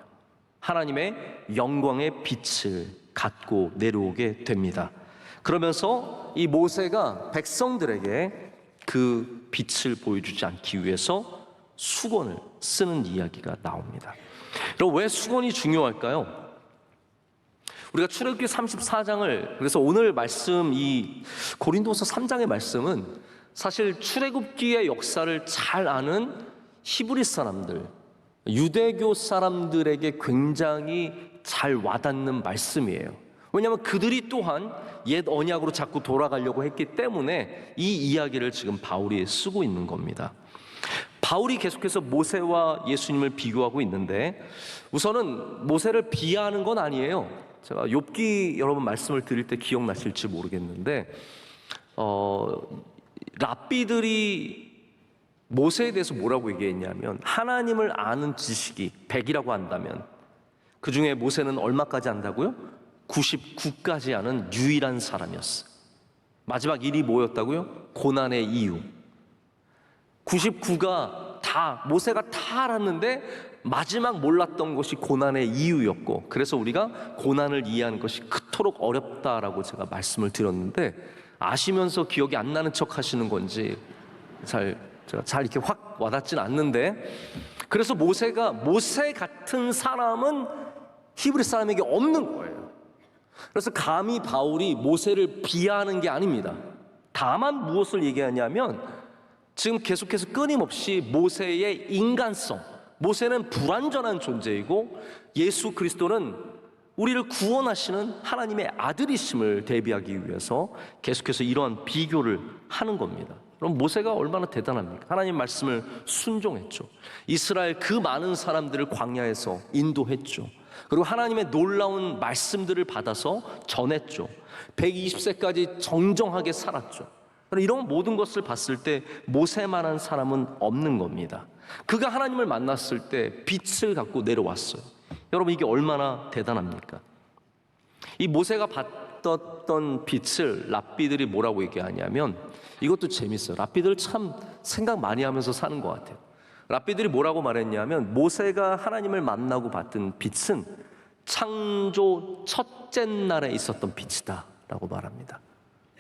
하나님의 영광의 빛을 갖고 내려오게 됩니다. 그러면서 이 모세가 백성들에게 그 빛을 보여주지 않기 위해서 수건을 쓰는 이야기가 나옵니다. 그럼 왜 수건이 중요할까요? 우리가 출애굽기 34장을, 그래서 오늘 말씀 이 고린도서 3장의 말씀은 사실 출애굽기의 역사를 잘 아는 히브리 사람들, 유대교 사람들에게 굉장히 잘 와닿는 말씀이에요. 왜냐하면 그들이 또한 옛 언약으로 자꾸 돌아가려고 했기 때문에 이 이야기를 지금 바울이 쓰고 있는 겁니다. 바울이 계속해서 모세와 예수님을 비교하고 있는데, 우선은 모세를 비하하는 건 아니에요. 제가 욥기 여러분 말씀을 드릴 때 기억나실지 모르겠는데, 랍비들이 모세에 대해서 뭐라고 얘기했냐면, 하나님을 아는 지식이 100이라고 한다면 그 중에 모세는 얼마까지 안다고요? 99까지 아는 유일한 사람이었어요. 마지막 일이 뭐였다고요? 고난의 이유. 99가 다, 모세가 다 알았는데 마지막 몰랐던 것이 고난의 이유였고, 그래서 우리가 고난을 이해하는 것이 그토록 어렵다라고 제가 말씀을 드렸는데, 아시면서 기억이 안 나는 척 하시는 건지 제가 잘 이렇게 확 와닿진 않는데, 그래서 모세 같은 사람은 히브리 사람에게 없는 거예요. 그래서 감히 바울이 모세를 비하하는 게 아닙니다. 다만 무엇을 얘기하냐면, 지금 계속해서 끊임없이 모세의 인간성, 모세는 불완전한 존재이고 예수 그리스도는 우리를 구원하시는 하나님의 아들이심을 대비하기 위해서 계속해서 이러한 비교를 하는 겁니다. 그럼 모세가 얼마나 대단합니까? 하나님 말씀을 순종했죠. 이스라엘 그 많은 사람들을 광야에서 인도했죠. 그리고 하나님의 놀라운 말씀들을 받아서 전했죠. 120세까지 정정하게 살았죠. 이런 모든 것을 봤을 때 모세만한 사람은 없는 겁니다. 그가 하나님을 만났을 때 빛을 갖고 내려왔어요. 여러분, 이게 얼마나 대단합니까? 이 모세가 받았던 빛을 랍비들이 뭐라고 얘기하냐면, 이것도 재밌어요. 랍비들 참 생각 많이 하면서 사는 것 같아요. 랍비들이 뭐라고 말했냐면, 모세가 하나님을 만나고 받은 빛은 창조 첫째 날에 있었던 빛이다 라고 말합니다.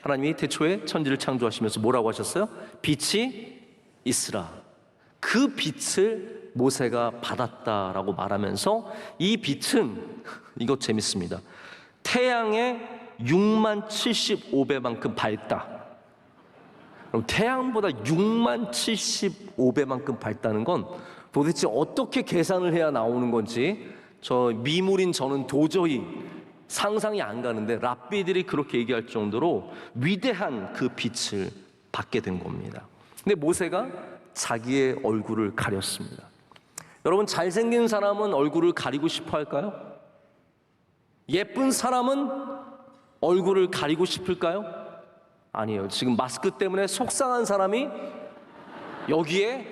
하나님이 태초에 천지를 창조하시면서 뭐라고 하셨어요? 빛이 있으라. 그 빛을 모세가 받았다라고 말하면서, 이 빛은, 이거 재밌습니다, 태양의 60,075배만큼 밝다. 그럼 태양보다 60,075배만큼 밝다는 건 도대체 어떻게 계산을 해야 나오는 건지 저 미물인 저는 도저히 상상이 안 가는데, 랍비들이 그렇게 얘기할 정도로 위대한 그 빛을 받게 된 겁니다. 근데 모세가 자기의 얼굴을 가렸습니다. 여러분, 잘생긴 사람은 얼굴을 가리고 싶어 할까요? 예쁜 사람은 얼굴을 가리고 싶을까요? 아니에요. 지금 마스크 때문에 속상한 사람이 여기에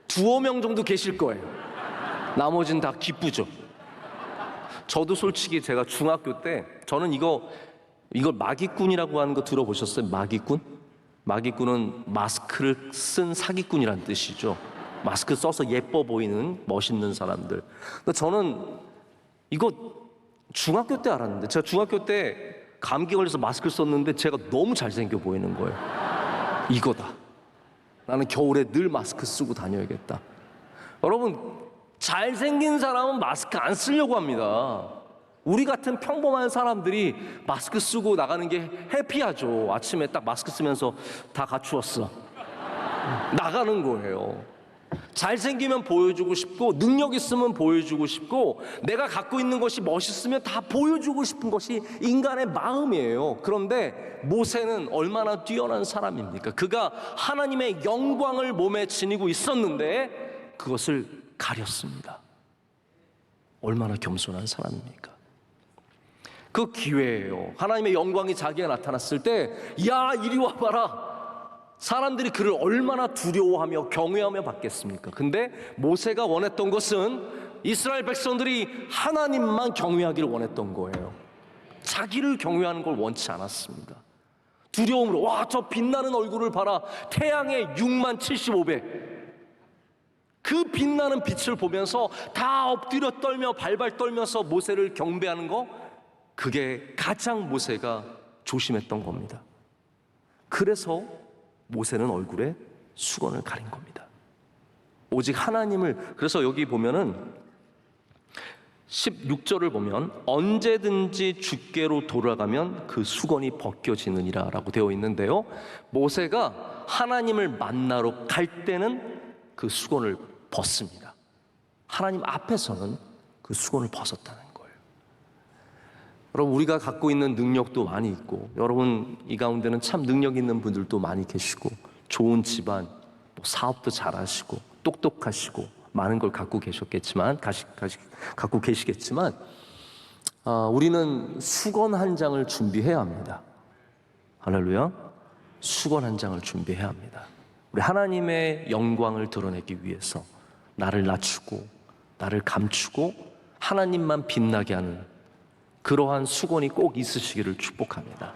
2-5명 정도 계실 거예요. 나머지는 다 기쁘죠. 저도 솔직히 제가 중학교 때, 저는 이걸 마기꾼이라고 하는 거 들어보셨어요? 마기꾼? 마기꾼은 마스크를 쓴 사기꾼이란 뜻이죠. 마스크 써서 예뻐 보이는 멋있는 사람들. 근데 저는 이거 중학교 때 알았는데, 제가 중학교 때 감기 걸려서 마스크를 썼는데 제가 너무 잘생겨 보이는 거예요. 이거다. 나는 겨울에 늘 마스크 쓰고 다녀야겠다. 여러분, 잘생긴 사람은 마스크 안 쓰려고 합니다. 우리 같은 평범한 사람들이 마스크 쓰고 나가는 게 해피하죠. 아침에 딱 마스크 쓰면서 다 갖추었어, 나가는 거예요. 잘생기면 보여주고 싶고, 능력 있으면 보여주고 싶고, 내가 갖고 있는 것이 멋있으면 다 보여주고 싶은 것이 인간의 마음이에요. 그런데 모세는 얼마나 뛰어난 사람입니까? 그가 하나님의 영광을 몸에 지니고 있었는데 그것을 가렸습니다. 얼마나 겸손한 사람입니까? 그 기회예요. 하나님의 영광이 자기가 나타났을 때, 야, 이리 와봐라. 사람들이 그를 얼마나 두려워하며 경외하며 받겠습니까? 근데 모세가 원했던 것은 이스라엘 백성들이 하나님만 경외하기를 원했던 거예요. 자기를 경외하는 걸 원치 않았습니다. 두려움으로, 와, 저 빛나는 얼굴을 봐라. 태양의 60,075배. 그 그 빛나는 빛을 보면서 다 엎드려 떨며 발발 떨면서 모세를 경배하는 거, 그게 가장 모세가 조심했던 겁니다. 그래서 모세는 얼굴에 수건을 가린 겁니다. 오직 하나님을, 그래서 여기 보면은 16절을 보면 언제든지 주께로 돌아가면 그 수건이 벗겨지느니라 라고 되어 있는데요, 모세가 하나님을 만나러 갈 때는 그 수건을 벗습니다. 하나님 앞에서는 그 수건을 벗었다는 거예요. 여러분, 우리가 갖고 있는 능력도 많이 있고, 여러분 이 가운데는 참 능력 있는 분들도 많이 계시고, 좋은 집안, 사업도 잘하시고 똑똑하시고 많은 걸 갖고 계셨겠지만, 갖고 계시겠지만, 우리는 수건 한 장을 준비해야 합니다. 할렐루야. 수건 한 장을 준비해야 합니다. 우리 하나님의 영광을 드러내기 위해서 나를 낮추고 나를 감추고 하나님만 빛나게 하는 그러한 수건이 꼭 있으시기를 축복합니다.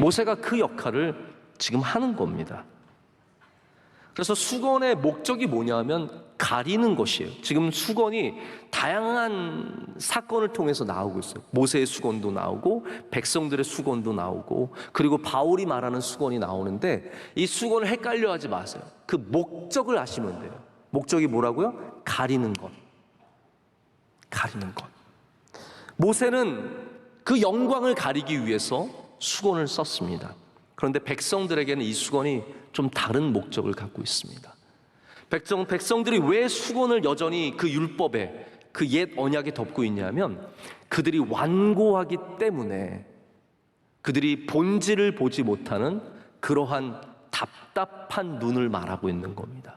모세가 그 역할을 지금 하는 겁니다. 그래서 수건의 목적이 뭐냐면 가리는 것이에요. 지금 수건이 다양한 사건을 통해서 나오고 있어요. 모세의 수건도 나오고 백성들의 수건도 나오고, 그리고 바울이 말하는 수건이 나오는데, 이 수건을 헷갈려 하지 마세요. 그 목적을 아시면 돼요. 목적이 뭐라고요? 가리는 것. 가리는 것. 모세는 그 영광을 가리기 위해서 수건을 썼습니다. 그런데 백성들에게는 이 수건이 좀 다른 목적을 갖고 있습니다. 백성들이 왜 수건을 여전히 그 율법에, 그 옛 언약에 덮고 있냐면, 그들이 완고하기 때문에 그들이 본질을 보지 못하는 그러한 답답한 눈을 말하고 있는 겁니다.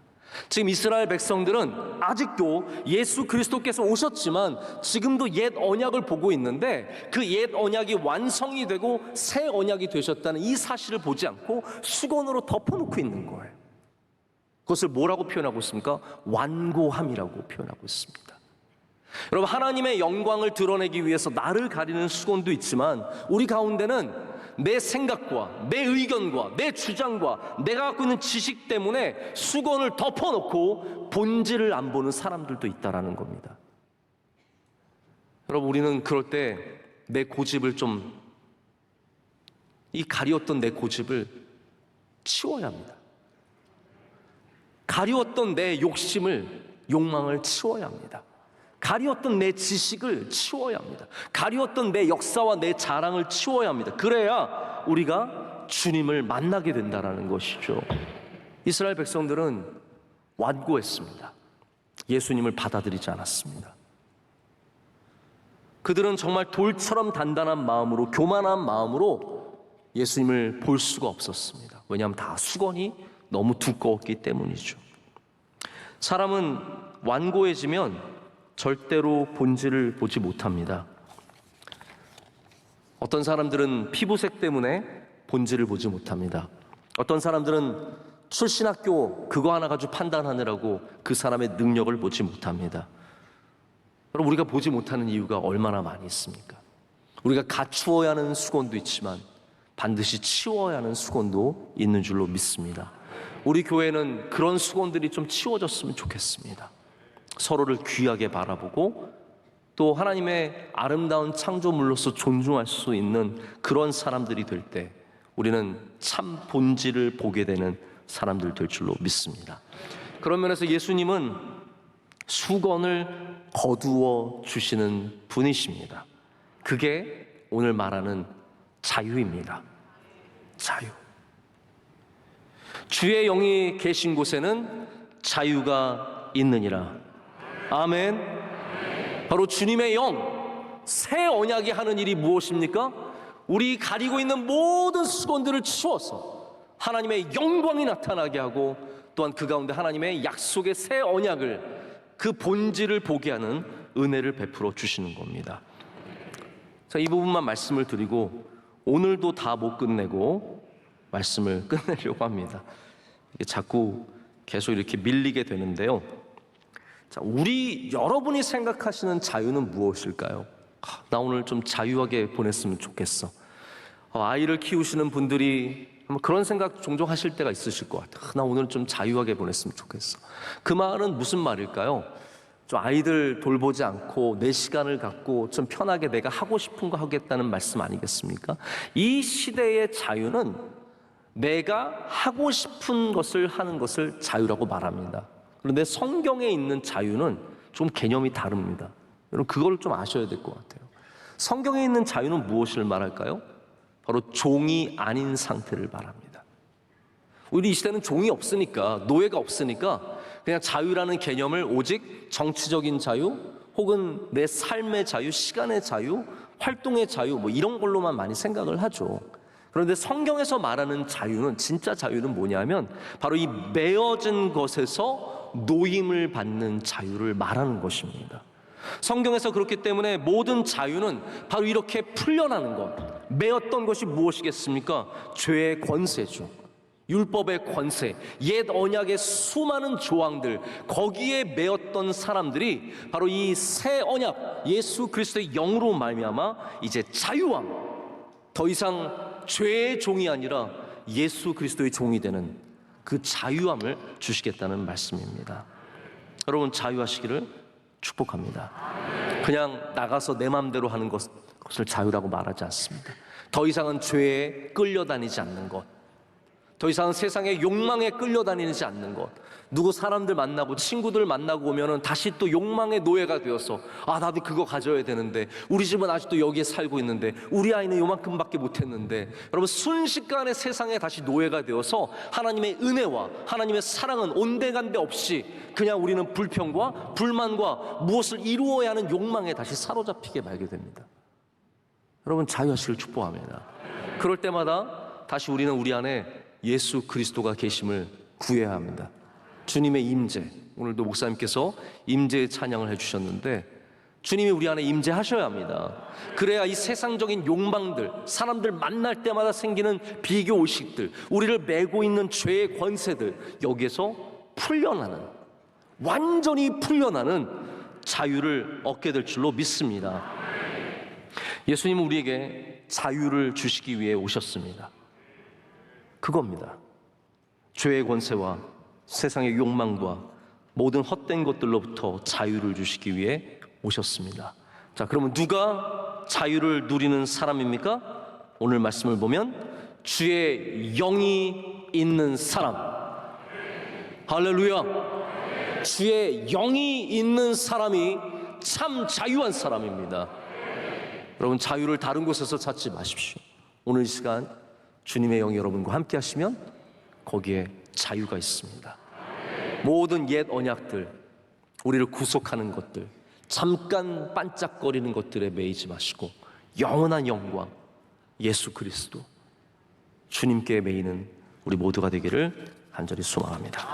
지금 이스라엘 백성들은 아직도 예수 그리스도께서 오셨지만 지금도 옛 언약을 보고 있는데, 그 옛 언약이 완성이 되고 새 언약이 되셨다는 이 사실을 보지 않고 수건으로 덮어놓고 있는 거예요. 그것을 뭐라고 표현하고 있습니까? 완고함이라고 표현하고 있습니다. 여러분, 하나님의 영광을 드러내기 위해서 나를 가리는 수건도 있지만, 우리 가운데는 내 생각과 내 의견과 내 주장과 내가 갖고 있는 지식 때문에 수건을 덮어놓고 본질을 안 보는 사람들도 있다라는 겁니다. 여러분, 우리는 그럴 때 내 고집을 이 가리웠던 내 고집을 치워야 합니다. 가리웠던 내 욕망을 치워야 합니다. 가리웠던 내 지식을 치워야 합니다. 가리웠던 내 역사와 내 자랑을 치워야 합니다. 그래야 우리가 주님을 만나게 된다는 것이죠. 이스라엘 백성들은 완고했습니다. 예수님을 받아들이지 않았습니다. 그들은 정말 돌처럼 단단한 마음으로, 교만한 마음으로 예수님을 볼 수가 없었습니다. 왜냐하면 다 수건이 너무 두꺼웠기 때문이죠. 사람은 완고해지면 절대로 본질을 보지 못합니다. 어떤 사람들은 피부색 때문에 본질을 보지 못합니다. 어떤 사람들은 출신 학교 그거 하나 가지고 판단하느라고 그 사람의 능력을 보지 못합니다. 여러분, 우리가 보지 못하는 이유가 얼마나 많이 있습니까? 우리가 갖추어야 하는 수건도 있지만 반드시 치워야 하는 수건도 있는 줄로 믿습니다. 우리 교회는 그런 수건들이 좀 치워졌으면 좋겠습니다. 서로를 귀하게 바라보고 또 하나님의 아름다운 창조물로서 존중할 수 있는 그런 사람들이 될 때 우리는 참 본질을 보게 되는 사람들 될 줄로 믿습니다. 그런 면에서 예수님은 수건을 거두어 주시는 분이십니다. 그게 오늘 말하는 자유입니다. 자유. 주의 영이 계신 곳에는 자유가 있느니라. 아멘. 바로 주님의 영, 새 언약이 하는 일이 무엇입니까? 우리 가리고 있는 모든 수건들을 치워서 하나님의 영광이 나타나게 하고, 또한 그 가운데 하나님의 약속의 새 언약을, 그 본질을 보게 하는 은혜를 베풀어 주시는 겁니다. 자, 이 부분만 말씀을 드리고 오늘도 다 못 끝내고 말씀을 끝내려고 합니다. 자꾸 계속 이렇게 밀리게 되는데요. 자, 여러분이 생각하시는 자유는 무엇일까요? 나 오늘 좀 자유하게 보냈으면 좋겠어. 아이를 키우시는 분들이 아마 그런 생각 종종 하실 때가 있으실 것 같아요. 나 오늘 좀 자유하게 보냈으면 좋겠어. 그 말은 무슨 말일까요? 좀 아이들 돌보지 않고 내 시간을 갖고 좀 편하게 내가 하고 싶은 거 하겠다는 말씀 아니겠습니까? 이 시대의 자유는 내가 하고 싶은 것을 하는 것을 자유라고 말합니다. 그런데 성경에 있는 자유는 좀 개념이 다릅니다. 여러분 그걸 좀 아셔야 될 것 같아요. 성경에 있는 자유는 무엇을 말할까요? 바로 종이 아닌 상태를 말합니다. 우리 이 시대는 종이 없으니까, 노예가 없으니까 그냥 자유라는 개념을 오직 정치적인 자유 혹은 내 삶의 자유, 시간의 자유, 활동의 자유 뭐 이런 걸로만 많이 생각을 하죠. 그런데 성경에서 말하는 자유는, 진짜 자유는 뭐냐면 바로 이 매어진 것에서 노임을 받는 자유를 말하는 것입니다. 성경에서 그렇기 때문에 모든 자유는 바로 이렇게 풀려나는 것, 매었던 것이 무엇이겠습니까? 죄의 권세죠. 율법의 권세, 옛 언약의 수많은 조항들, 거기에 매었던 사람들이 바로 이 새 언약 예수 그리스도의 영으로 말미암아 이제 자유함, 더 이상 죄의 종이 아니라 예수 그리스도의 종이 되는 그 자유함을 주시겠다는 말씀입니다. 여러분 자유하시기를 축복합니다. 그냥 나가서 내 마음대로 하는 것을 자유라고 말하지 않습니다. 더 이상은 죄에 끌려다니지 않는 것, 더 이상은 세상의 욕망에 끌려다니지 않는 것, 누구 사람들 만나고 친구들 만나고 오면은 다시 또 욕망의 노예가 되어서 나도 그거 가져야 되는데, 우리 집은 아직도 여기에 살고 있는데, 우리 아이는 요만큼밖에 못했는데, 여러분 순식간에 세상에 다시 노예가 되어서 하나님의 은혜와 하나님의 사랑은 온데간데 없이 그냥 우리는 불평과 불만과 무엇을 이루어야 하는 욕망에 다시 사로잡히게 말게 됩니다. 여러분 자유하시길 축복합니다. 그럴 때마다 다시 우리는 우리 안에 예수 그리스도가 계심을 구해야 합니다. 주님의 임재, 오늘도 목사님께서 임재의 찬양을 해주셨는데 주님이 우리 안에 임재하셔야 합니다. 그래야 이 세상적인 욕망들, 사람들 만날 때마다 생기는 비교의식들, 우리를 메고 있는 죄의 권세들, 여기에서 풀려나는, 완전히 풀려나는 자유를 얻게 될 줄로 믿습니다. 예수님은 우리에게 자유를 주시기 위해 오셨습니다. 그겁니다. 죄의 권세와 세상의 욕망과 모든 헛된 것들로부터 자유를 주시기 위해 오셨습니다. 자, 그러면 누가 자유를 누리는 사람입니까? 오늘 말씀을 보면 주의 영이 있는 사람. 할렐루야. 주의 영이 있는 사람이 참 자유한 사람입니다. 여러분 자유를 다른 곳에서 찾지 마십시오. 오늘 이 시간 주님의 영이 여러분과 함께 하시면 거기에 자유가 있습니다. 모든 옛 언약들, 우리를 구속하는 것들, 잠깐 반짝거리는 것들에 매이지 마시고 영원한 영광 예수 그리스도 주님께 매이는 우리 모두가 되기를 간절히 소망합니다.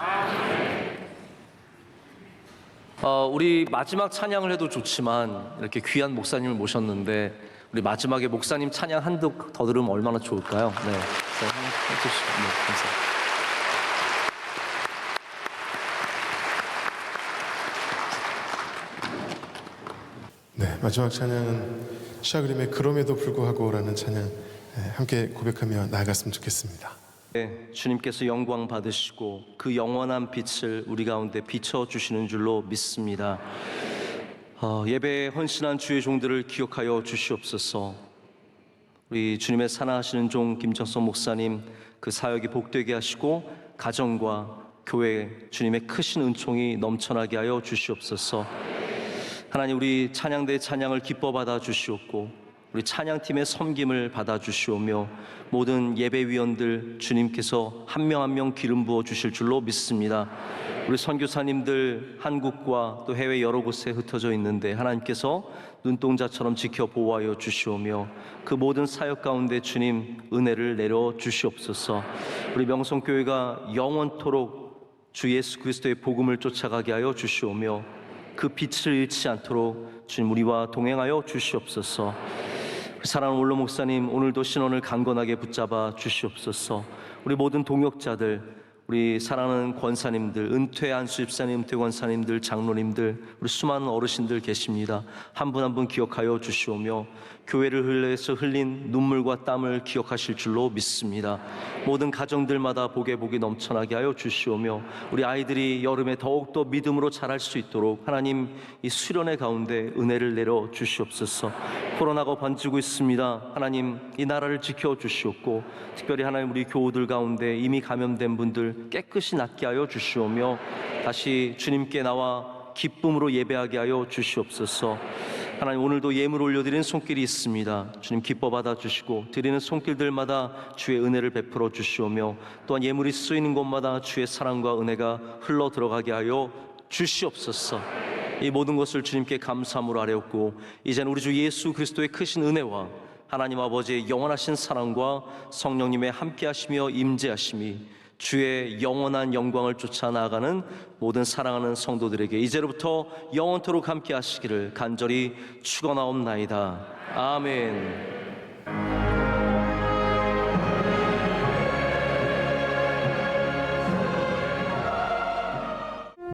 우리 마지막 찬양을 해도 좋지만 이렇게 귀한 목사님을 모셨는데 우리 마지막에 목사님 찬양 한두 더 들으면 얼마나 좋을까요? 네, 해주시고 감사합니다. 네, 마지막 찬양은 시아그림의 그럼에도 불구하고라는 찬양 함께 고백하며 나아갔으면 좋겠습니다. 네, 주님께서 영광 받으시고 그 영원한 빛을 우리 가운데 비춰주시는 줄로 믿습니다. 예배에 헌신한 주의 종들을 기억하여 주시옵소서. 우리 주님의 사랑하시는 종 김정석 목사님 그 사역이 복되게 하시고 가정과 교회 주님의 크신 은총이 넘쳐나게 하여 주시옵소서. 하나님 우리 찬양대 찬양을 기뻐 받아 주시옵고 우리 찬양팀의 섬김을 받아 주시오며 모든 예배위원들 주님께서 한 명 한 명 기름 부어 주실 줄로 믿습니다. 우리 선교사님들 한국과 또 해외 여러 곳에 흩어져 있는데 하나님께서 눈동자처럼 지켜 보호하여 주시오며 그 모든 사역 가운데 주님 은혜를 내려 주시옵소서. 우리 명성교회가 영원토록 주 예수 그리스도의 복음을 쫓아가게 하여 주시오며 그 빛을 잃지 않도록 주님 우리와 동행하여 주시옵소서. 사랑하는 원로 목사님 오늘도 신원을 강건하게 붙잡아 주시옵소서. 우리 모든 동역자들 우리 사랑하는 권사님들, 은퇴한 수집사님, 은퇴 권사님들, 장로님들, 우리 수많은 어르신들 계십니다. 한 분 한 분 기억하여 주시오며 교회를 위해서 흘린 눈물과 땀을 기억하실 줄로 믿습니다. 모든 가정들마다 복에 복이 넘쳐나게 하여 주시오며 우리 아이들이 여름에 더욱더 믿음으로 자랄 수 있도록 하나님 이 수련의 가운데 은혜를 내려 주시옵소서. 코로나가 번지고 있습니다. 하나님 이 나라를 지켜 주시옵고 특별히 하나님 우리 교우들 가운데 이미 감염된 분들 깨끗이 낫게 하여 주시오며 다시 주님께 나와 기쁨으로 예배하게 하여 주시옵소서. 하나님 오늘도 예물 올려드리는 손길이 있습니다. 주님 기뻐 받아주시고 드리는 손길들마다 주의 은혜를 베풀어 주시오며 또한 예물이 쓰이는 곳마다 주의 사랑과 은혜가 흘러 들어가게 하여 주시옵소서. 이 모든 것을 주님께 감사함으로 아뢰었고 이제는 우리 주 예수 그리스도의 크신 은혜와 하나님 아버지의 영원하신 사랑과 성령님의 함께하시며 임재하심이 주의 영원한 영광을 쫓아 나아가는 모든 사랑하는 성도들에게 이제로부터 영원토록 함께 하시기를 간절히 축원하옵나이다. 아멘.